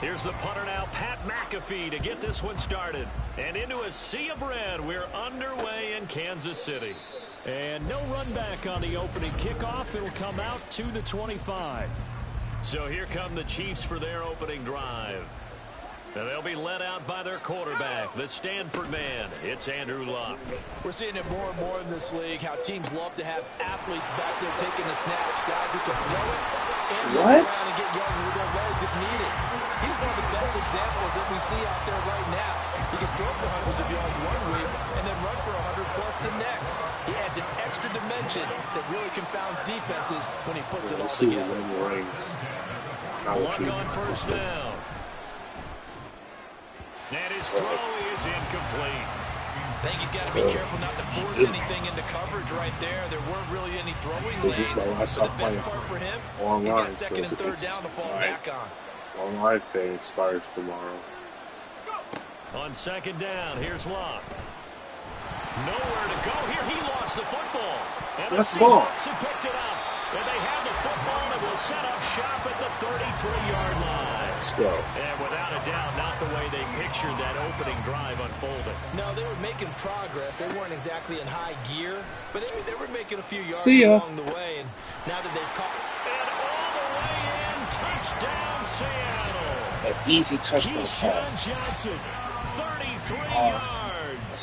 Here's the punter now, Pat McAfee, to get this one started. And into a sea of red, we're underway in Kansas City. And no run back on the opening kickoff. It'll come out to the 25. So here come the Chiefs for their opening drive. And they'll be led out by their quarterback, the Stanford man. It's Andrew Luck. We're seeing it more and more in this league, how teams love to have athletes back there taking the snaps, guys who can throw it and run around and get yards with their legs if needed. He's one of the best examples that we see out there right now. He can throw for hundreds of yards one week and then run for 100 plus the next. He adds an extra dimension that really confounds defenses when he puts it all together. Luck on first down. And his throw is incomplete. I think he's got to be careful not to force anything into coverage right there. There weren't really any throwing lanes. So the best part for him, he's got second and third down to fall back on. Long life thing expires tomorrow. On second down, here's Luck. Nowhere to go here. He lost the football. And the Seahawks have picked it up. And they have the football and will set up shop at the 33-yard line. Let's go. And without a doubt, not the way they pictured that opening drive unfolding. No, they were making progress. They weren't exactly in high gear, but they were making a few yards along the way. And now that they've caught... And all the way in, touchdown Seattle. An easy touchdown pass. Johnson, 33 yards.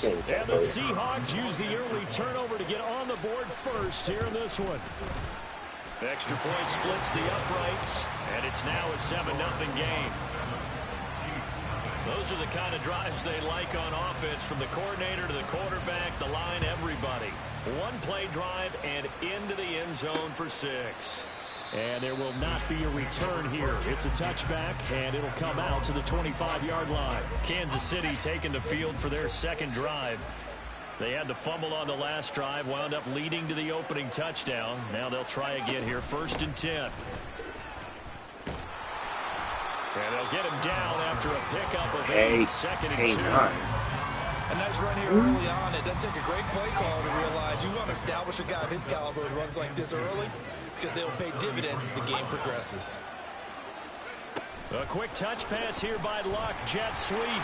And the Seahawks use the early turnover to get on the board first here in this one. Extra point splits the uprights, and it's now a 7-0 game. Those are the kind of drives they like on offense, from the coordinator to the quarterback, the line, everybody. One-play drive and into the end zone for 6. And there will not be a return here. It's a touchback, and it'll come out to the 25-yard line. Kansas City taking the field for their second drive. They had the fumble on the last drive, wound up leading to the opening touchdown. Now they'll try again here, 1st and 10. And they'll get him down after a pickup of 8, 2nd and 2. A nice run here early on. It doesn't take a great play call to realize you want to establish a guy of his caliber who runs like this early, because they'll pay dividends as the game progresses. A quick touch pass here by Luck. Jet sweep.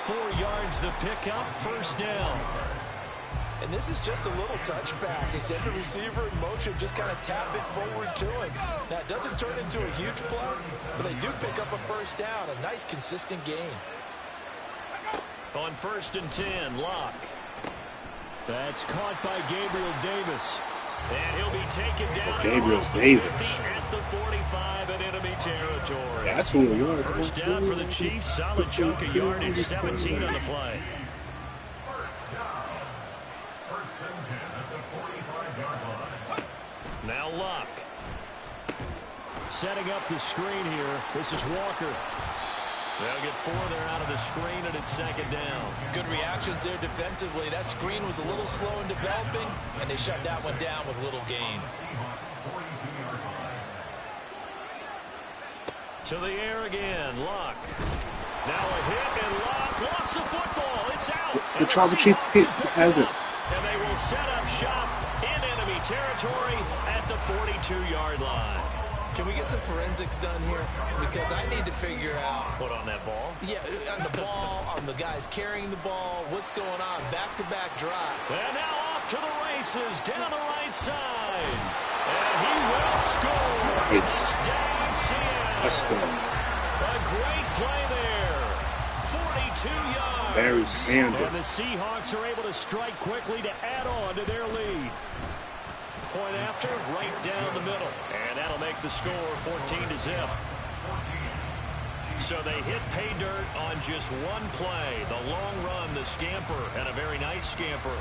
4 yards the pickup, 1st down. And this is just a little touch pass. They send the receiver in motion, just kind of tap it forward to him. Now, it doesn't turn into a huge play, but they do pick up a 1st down. A nice, consistent game. On 1st and 10, Luck. That's caught by Gabriel Davis. And he'll be taken down Gabriel Davis at the 45 in enemy territory. That's who we are. 1st down for the Chiefs. Solid chunk of yardage. 17 on the play. Now Luck. Setting up the screen here. This is Walker. They'll get 4 there out of the screen, and it's 2nd down. Good reactions there defensively. That screen was a little slow in developing, and they shut that one down with little gain. To the air again, Luck. Now a hit, and Luck lost the football. It's out. The Tribal Chief has it. And they will set up shop in enemy territory at the 42-yard line. Can we get some forensics done here? Because I need to figure out... What, on that ball? Yeah, on the ball, on the guys carrying the ball, what's going on, back-to-back drive. And now off to the races, down the right side. And he will score. Nice. Touchdown, Seattle. Let's go. A great play there. 42 yards. Barry Sanders. And the Seahawks are able to strike quickly to add on to their lead. Point after, right down the middle. And that'll make the score 14-0. So they hit pay dirt on just one play. The long run, the scamper, and a very nice scamper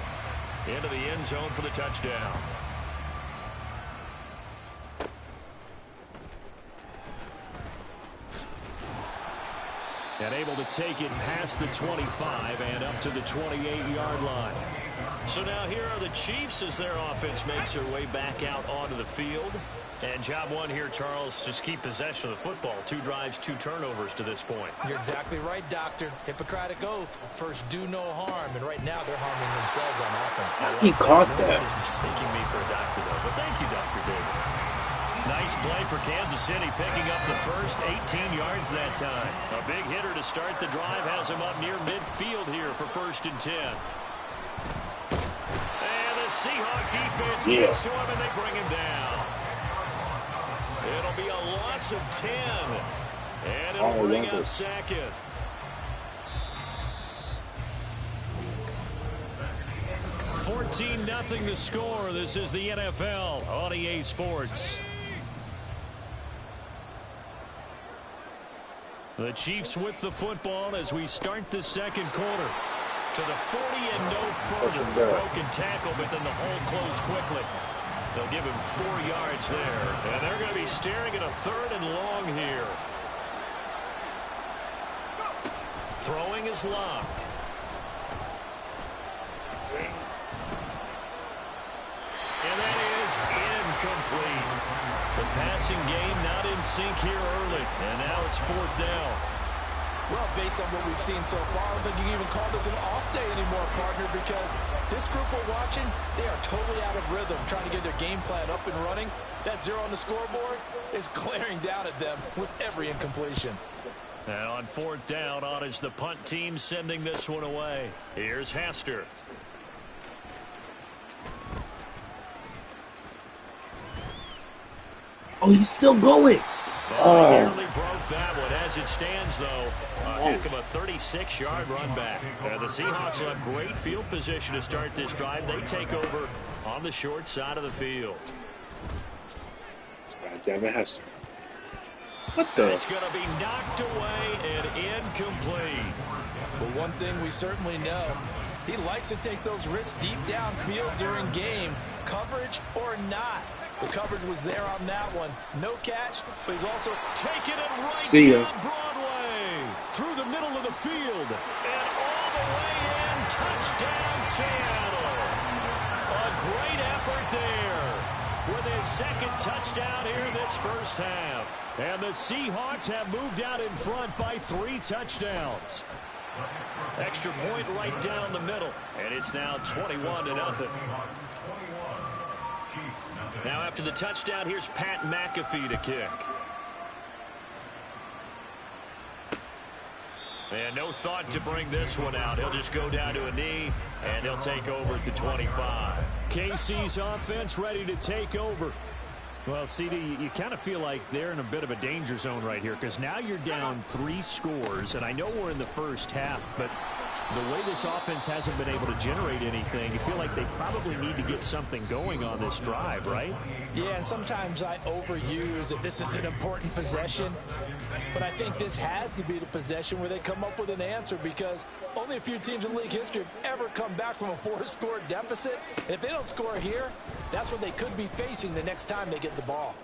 into the end zone for the touchdown. And able to take it past the 25 and up to the 28-yard line. So now here are the Chiefs as their offense makes their way back out onto the field. And job one here, Charles, just keep possession of the football. 2 drives, 2 turnovers to this point. You're exactly right, Doctor. Hippocratic oath. First, do no harm. And right now, they're harming themselves on offense. He caught that. Nobody's mistaking me for a doctor, though. But thank you, Dr. Davis. Nice play for Kansas City, picking up the first 18 yards that time. A big hitter to start the drive has him up near midfield here for 1st and 10. And the Seahawk defense gets to him, and they bring him down. It'll be a loss of 10, and it'll bring up 2nd. $14-0 the score. This is the NFL on EA Sports. The Chiefs with the football as we start the 2nd quarter. To the 40 and no further. Broken tackle, but then the hold closed quickly. They'll give him 4 yards there. And they're going to be staring at a 3rd and long here. Throwing is Love. And that is incomplete. The passing game not in sync here early. And now it's 4th down. Well, based on what we've seen so far, I don't think you can even call this an off day anymore, partner, because this group we're watching, they are totally out of rhythm, trying to get their game plan up and running. That 0 on the scoreboard is glaring down at them with every incompletion. And on 4th down, on is the punt team sending this one away. Here's Hester. Oh, he's still going. Nearly broke that one. As it stands, though, a heck of a 36-yard run back. The Seahawks will have great field position to start this drive. They take over on the short side of the field. God damn it, Hester. What the? It's going to be knocked away and incomplete. But one thing we certainly know, he likes to take those risks deep downfield during games, coverage or not. The coverage was there on that one. No catch, but he's also taken it right down Broadway. Through the middle of the field. And all the way in. Touchdown, Seattle. A great effort there. With his 2nd touchdown here in this 1st half. And the Seahawks have moved out in front by 3 touchdowns. Extra point right down the middle. And it's now 21-0. Now after the touchdown, here's Pat McAfee to kick. And no thought to bring this one out. He'll just go down to a knee, and he'll take over at the 25. KC's offense ready to take over. Well, CD, you kind of feel like they're in a bit of a danger zone right here because now you're down 3 scores, and I know we're in the 1st half, but the way this offense hasn't been able to generate anything, you feel like they probably need to get something going on this drive, right? Yeah, and sometimes I overuse that this is an important possession, but I think this has to be the possession where they come up with an answer because only a few teams in league history have ever come back from a 4-score deficit. And if they don't score here, that's what they could be facing the next time they get the ball.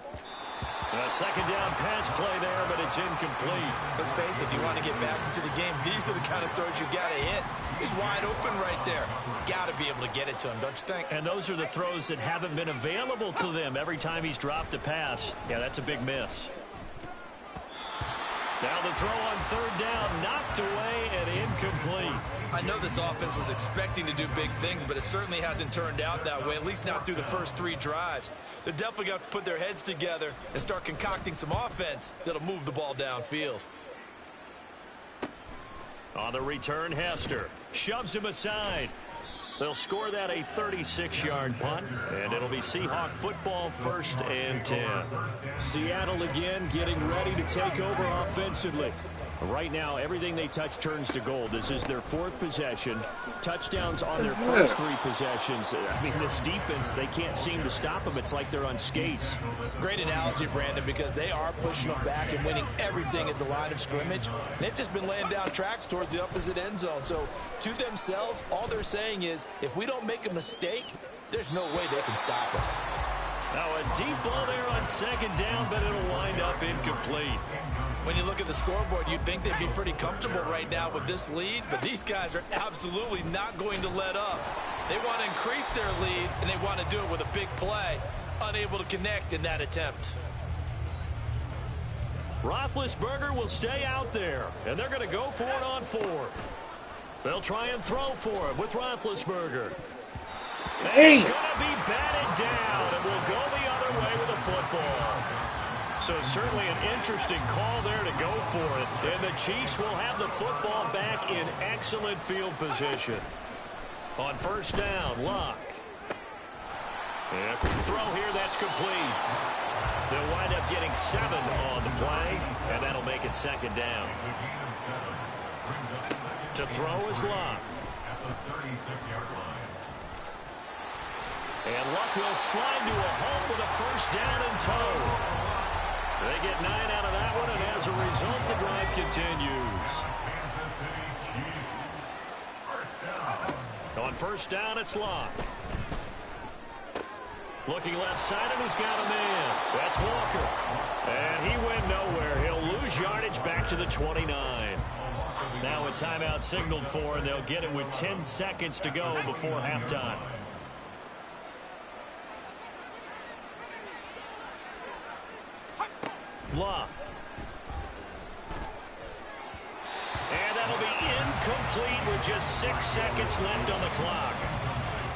A 2nd down pass play there, but it's incomplete. Let's face it, if you want to get back into the game, these are the kind of throws you got to hit. He's wide open right there. Got to be able to get it to him, don't you think? And those are the throws that haven't been available to them every time he's dropped a pass. Yeah, that's a big miss. Now the throw on 3rd down, knocked away and incomplete. I know this offense was expecting to do big things, but it certainly hasn't turned out that way, at least not through the first 3 drives. They're definitely going to have to put their heads together and start concocting some offense that'll move the ball downfield. On the return, Hester shoves him aside. They'll score that a 36-yard punt, and it'll be Seahawk football 1st and 10. Seattle again getting ready to take over offensively. Right now, everything they touch turns to gold. This is their 4th possession. Touchdowns on their first 3 possessions. I mean, this defense, they can't seem to stop them. It's like they're on skates. Great analogy, Brandon, because they are pushing them back and winning everything at the line of scrimmage. They've just been laying down tracks towards the opposite end zone. So, to themselves, all they're saying is, if we don't make a mistake, there's no way they can stop us. Now, a deep ball there on 2nd down, but it'll wind up incomplete. When you look at the scoreboard, you'd think they'd be pretty comfortable right now with this lead, but these guys are absolutely not going to let up. They want to increase their lead, and they want to do it with a big play. Unable to connect in that attempt. Roethlisberger will stay out there, and they're going to go for it on 4th. They'll try and throw for it with Roethlisberger. Hey. It's going to be batted down, and we'll go the other way with the football. So certainly an interesting call there to go for it. And the Chiefs will have the football back in excellent field position. On first down, Luck. And a quick throw here, that's complete. They'll wind up getting 7 on the play, and that'll make it second down. To throw is Luck. And Luck will slide to a home with a first down and tow. They get 9 out of that one, and as a result, the drive continues. On first down, it's Luck. Looking left side, and he's got a man. That's Walker. And he went nowhere. He'll lose yardage back to the 29. Now a timeout signaled for, and they'll get it with 10 seconds to go before halftime. Luck. And that'll be incomplete with just 6 seconds left on the clock.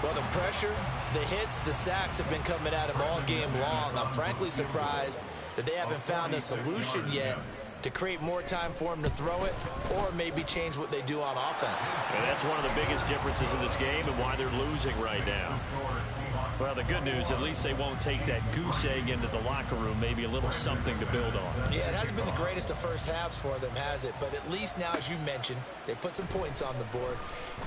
Well, the pressure, the hits, the sacks have been coming at him all game long. I'm frankly surprised that they haven't found a solution yet to create more time for him to throw it or maybe change what they do on offense. And that's one of the biggest differences in this game and why they're losing right now. Well, the good news, at least they won't take that goose egg into the locker room. Maybe a little something to build on. Yeah, it hasn't been the greatest of first halves for them, has it? But at least now, as you mentioned, they put some points on the board.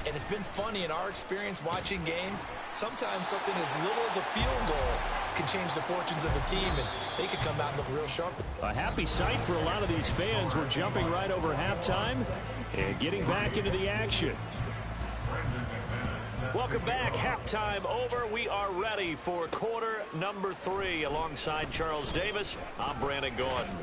And it's been funny in our experience watching games. Sometimes something as little as a field goal can change the fortunes of a team, and they could come out and look real sharp. A happy sight for a lot of these fans. We're jumping right over halftime and getting back into the action. Welcome back. Halftime over. We are ready for quarter number 3. Alongside Charles Davis, I'm Brandon Gordon.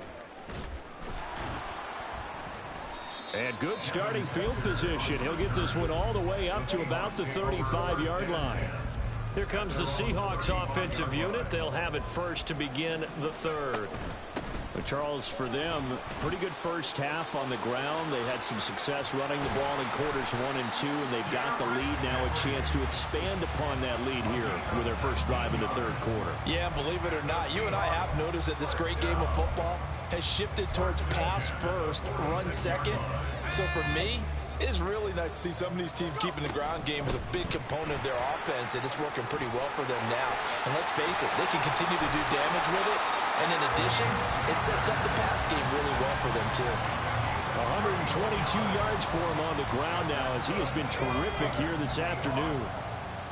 And good starting field position. He'll get this one all the way up to about the 35-yard line. Here comes the Seahawks offensive unit. They'll have it first to begin the third. But Charles, for them, pretty good first half on the ground. They had some success running the ball in quarters 1 and 2, and they've got the lead now, a chance to expand upon that lead here with their first drive in the third quarter. Yeah, believe it or not, you and I have noticed that this great game of football has shifted towards pass first, run second. So for me, it is really nice to see some of these teams keeping the ground game as a big component of their offense, and it's working pretty well for them now. And let's face it, they can continue to do damage with it. And in addition, it sets up the pass game really well for them, too. 122 yards for him on the ground now as he has been terrific here this afternoon.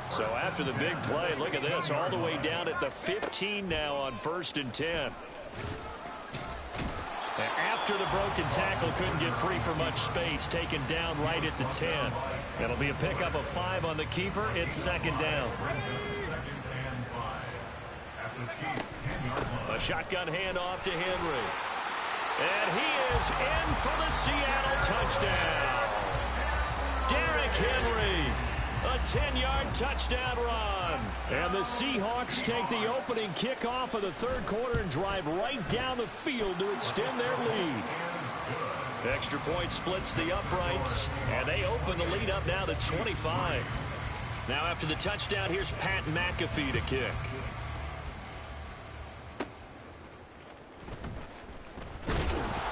So after the big play, look at this, all the way down at the 15 now on 1st and 10. After the broken tackle, couldn't get free for much space, taken down right at the 10. It'll be a pickup of 5 on the keeper. It's second down. A shotgun handoff to Henry. And he is in for the Seattle touchdown. Derrick Henry, a 10-yard touchdown run. And the Seahawks take the opening kickoff of the third quarter and drive right down the field to extend their lead. Extra point splits the uprights, and they open the lead up now to 25. Now after the touchdown, here's Pat McAfee to kick.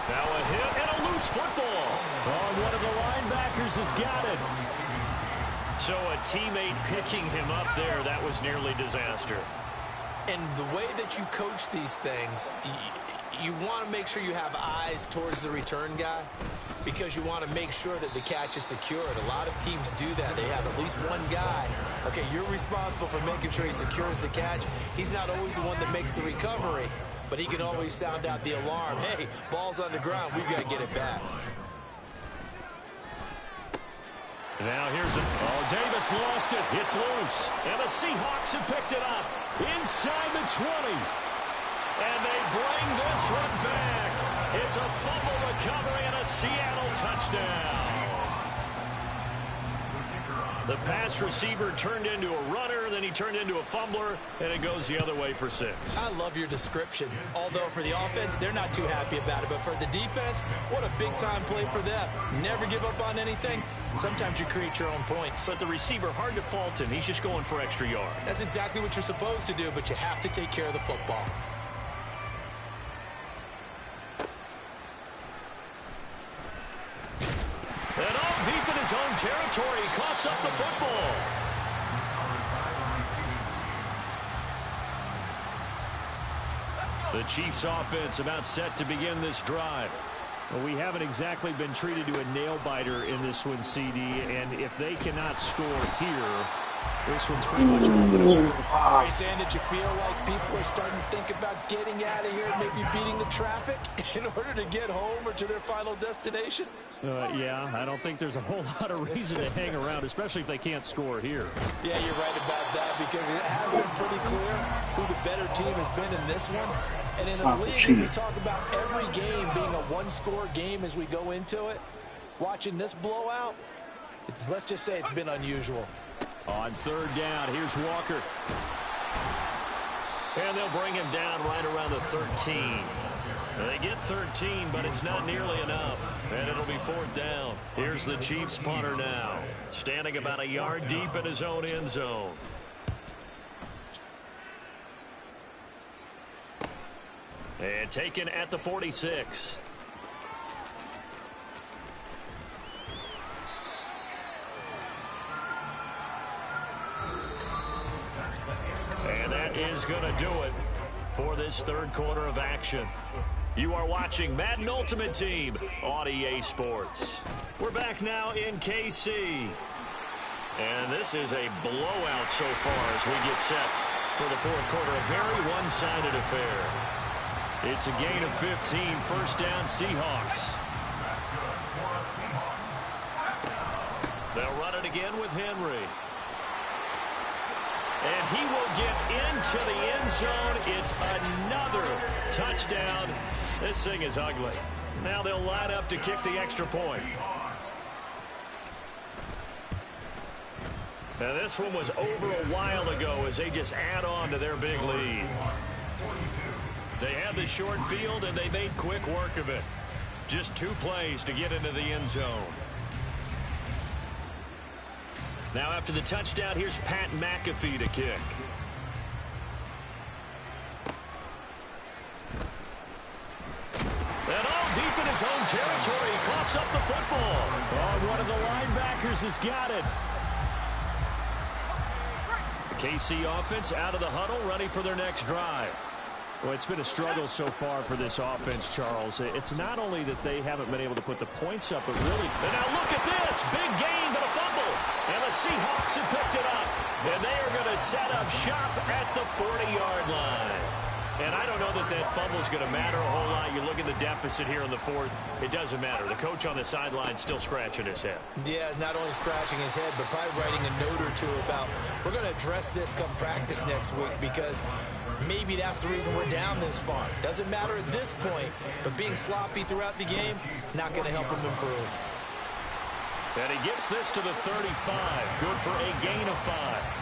Now a hit and a loose football. Oh, one of the linebackers has got it. So a teammate picking him up there, that was nearly disaster. And the way that you coach these things, you want to make sure you have eyes towards the return guy because you want to make sure that the catch is secured. A lot of teams do that. They have at least one guy. Okay, you're responsible for making sure he secures the catch. He's not always the one that makes the recovery, but he can always sound out the alarm. Hey, ball's on the ground. We've got to get it back. Now here's it. Oh, Davis lost it. It's loose. And the Seahawks have picked it up inside the 20. And they bring this one back. It's a fumble recovery and a Seattle touchdown. The pass receiver turned into a runner, then he turned into a fumbler, and it goes the other way for 6. I love your description. Although for the offense, they're not too happy about it. But for the defense, what a big-time play for them. Never give up on anything. Sometimes you create your own points. But the receiver, hard to fault him. He's just going for extra yards. That's exactly what you're supposed to do, but you have to take care of the football. his own territory. He coughs up the football. The Chiefs offense about set to begin this drive. Well, we haven't exactly been treated to a nail-biter in this one, CD, and if they cannot score here, this one's pretty much over. Are you saying that you feel like people are starting to think about getting out of here, maybe beating the traffic in order to get home or to their final destination? Yeah, I don't think there's a whole lot of reason to hang around, especially if they can't score here. Yeah, you're right about that, because it has been pretty clear who the better team has been in this one. And in a league, we talk about every game being a one-score game as we go into it. Watching this blowout, let's just say it's been unusual. On third down, here's Walker. And they'll bring him down right around the 13. They get 13, but it's not nearly enough. And it'll be fourth down. Here's the Chiefs punter now, standing about a yard deep in his own end zone. And taken at the 46. And that is going to do it for this third quarter of action. You are watching Madden Ultimate Team on EA Sports. We're back now in KC. And this is a blowout so far as we get set for the fourth quarter. A very one-sided affair. It's a gain of 15, first down Seahawks. They'll run it again with Henry. And he will get into the end zone. It's another touchdown. This thing is ugly. Now they'll line up to kick the extra point. Now this one was over a while ago as they just add on to their big lead. They had the short field and they made quick work of it. Just 2 plays to get into the end zone. Now after the touchdown, here's Pat McAfee to kick. And all deep in his own territory, he coughs up the football. Oh, one of the linebackers has got it. The KC offense out of the huddle, ready for their next drive. Well, it's been a struggle so far for this offense, Charles. It's not only that they haven't been able to put the points up, but really... And now look at this. Big gain, but a fumble. And the Seahawks have picked it up. And they are going to set up shop at the 40-yard line. And I don't know that that fumble is going to matter a whole lot. You look at the deficit here in the fourth. It doesn't matter. The coach on the sideline still scratching his head. Yeah, not only scratching his head, but probably writing a note or two about, we're going to address this come practice next week, because maybe that's the reason we're down this far. Doesn't matter at this point, but being sloppy throughout the game, not going to help him improve. And he gets this to the 35. Good for a gain of 5.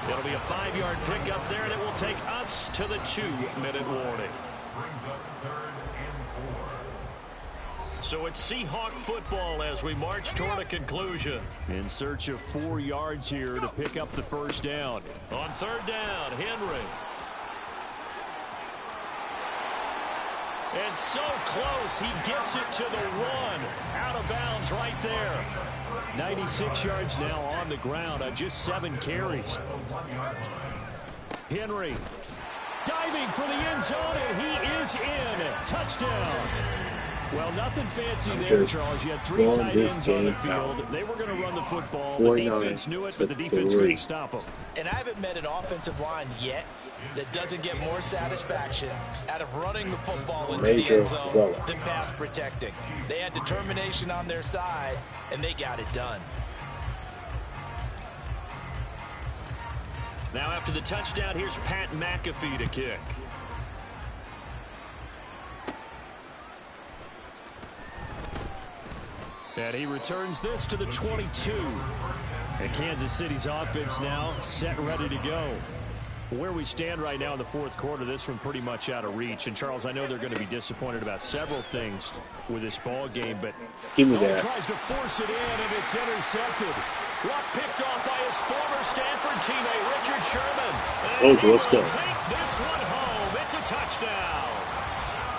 It'll be a 5-yard pickup there, and it will take us to the 2-minute warning. So it's Seahawk football as we march toward a conclusion. In search of 4 yards here to pick up the first down. On third down, Henry. And so close, he gets it to the 1. Out of bounds right there. 96 yards now on the ground on just 7 carries. Henry diving for the end zone, and he is in. Touchdown. Well, nothing fancy there, Charles. You had 3 tight ends on the field. They were going to run the football. The defense knew it, but the defense couldn't stop them. And I haven't met an offensive line yet that doesn't get more satisfaction out of running the football into the end zone than pass protecting. They had determination on their side, and they got it done. Now after the touchdown, here's Pat McAfee to kick. And he returns this to the 22. And Kansas City's offense now set and ready to go. Where we stand right now in the fourth quarter, this one pretty much out of reach. And, Charles, I know they're going to be disappointed about several things with this ball game, but give me that. Tries to force it in, and it's intercepted. Luck picked off by his former Stanford teammate, Richard Sherman. Told you, let's go. Take this one home. It's a touchdown.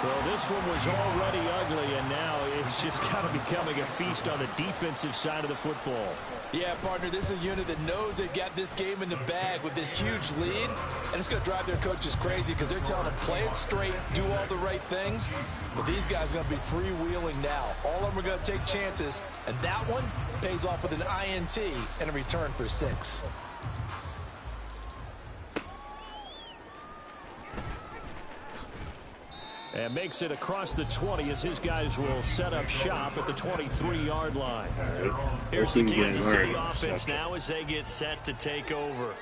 Well, this one was already ugly, and now it's just kind of becoming a feast on the defensive side of the football. Yeah, partner, this is a unit that knows they've got this game in the bag with this huge lead, and it's going to drive their coaches crazy because they're telling them play it straight, do all the right things, but these guys are going to be freewheeling now. All of them are going to take chances, and that one pays off with an INT and a return for 6. And makes it across the 20 as his guys will set up shop at the 23-yard line. Here's the Kansas City offense now as they get set to take over.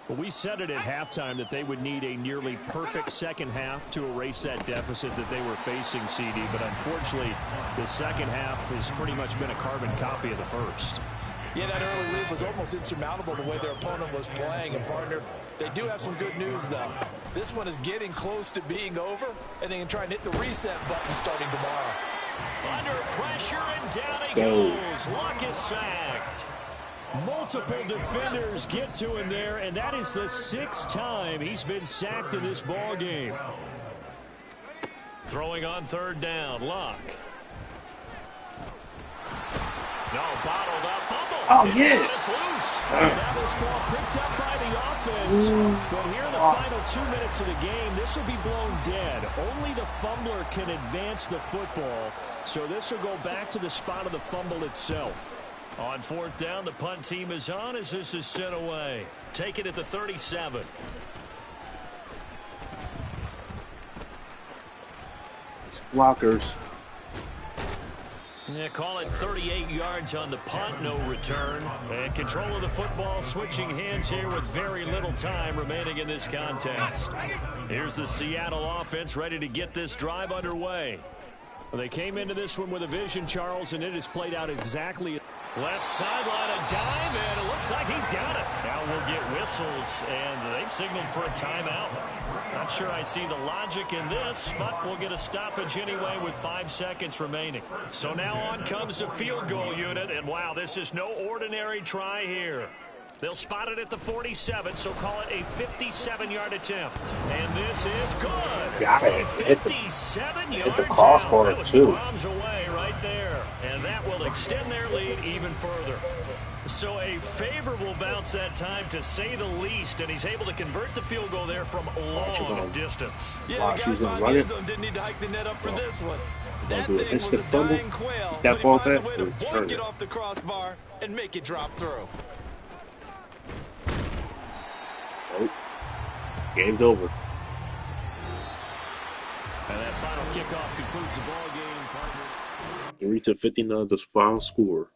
Well, we said it at halftime that they would need a nearly perfect second half to erase that deficit that they were facing, CD. But unfortunately, the second half has pretty much been a carbon copy of the first. Yeah, that early lead was almost insurmountable the way their opponent was playing. And, partner, they do have some good news, though. This one is getting close to being over, and they can try and hit the reset button starting tomorrow. Under pressure, and down he goes. Luck is sacked. Multiple defenders get to him there, and that is the 6th time he's been sacked in this ball game. Throwing on 3rd down, Luck. No, bottled up, fumble. Oh, yeah. It's loose. Now this ball picked up by the offense. But here in the final 2 minutes of the game, this will be blown dead. Only the fumbler can advance the football. So this will go back to the spot of the fumble itself. On 4th down, the punt team is on as this is sent away. Take it at the 37. It's blockers. Yeah, call it 38 yards on the punt, no return. And control of the football switching hands here with very little time remaining in this contest. Here's the Seattle offense ready to get this drive underway. Well, they came into this one with a vision, Charles, and it has played out exactly. Left sideline, a dive, and it looks like he's got it. Now we'll get whistles, and they've signaled for a timeout. Not sure I see the logic in this, but we'll get a stoppage anyway with 5 seconds remaining. So now on comes the field goal unit, and wow, this is no ordinary try here. They'll spot it at the 47, so call it a 57-yard attempt. And this is good. Got it. 57 yards hit the crossbar, out. too. Bombs away right there. And that will extend their lead even further. So a favorable bounce that time, to say the least, and he's able to convert the field goal there from a long distance. Yeah, she's the guy going to run it. didn't need to hike the net up for this one. That Do an thing was instant a fumble. dying quail, That but he ball finds a back way to and return boink it it. off the crossbar and make it drop through. Oh, game's over. And that final kickoff concludes the ball game, partner. 3-59, the final score.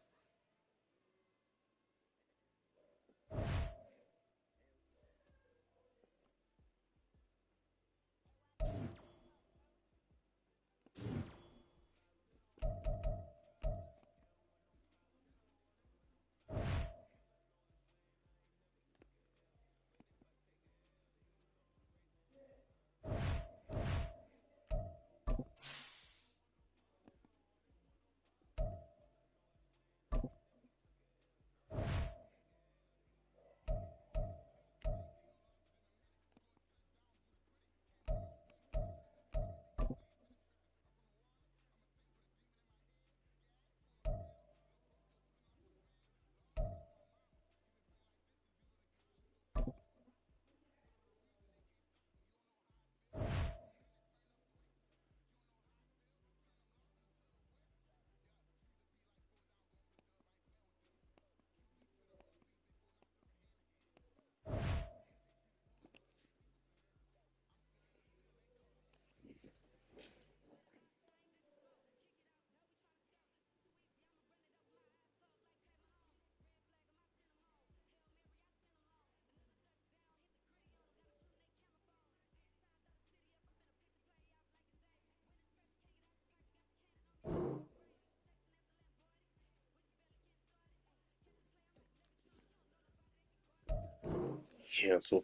Cancel.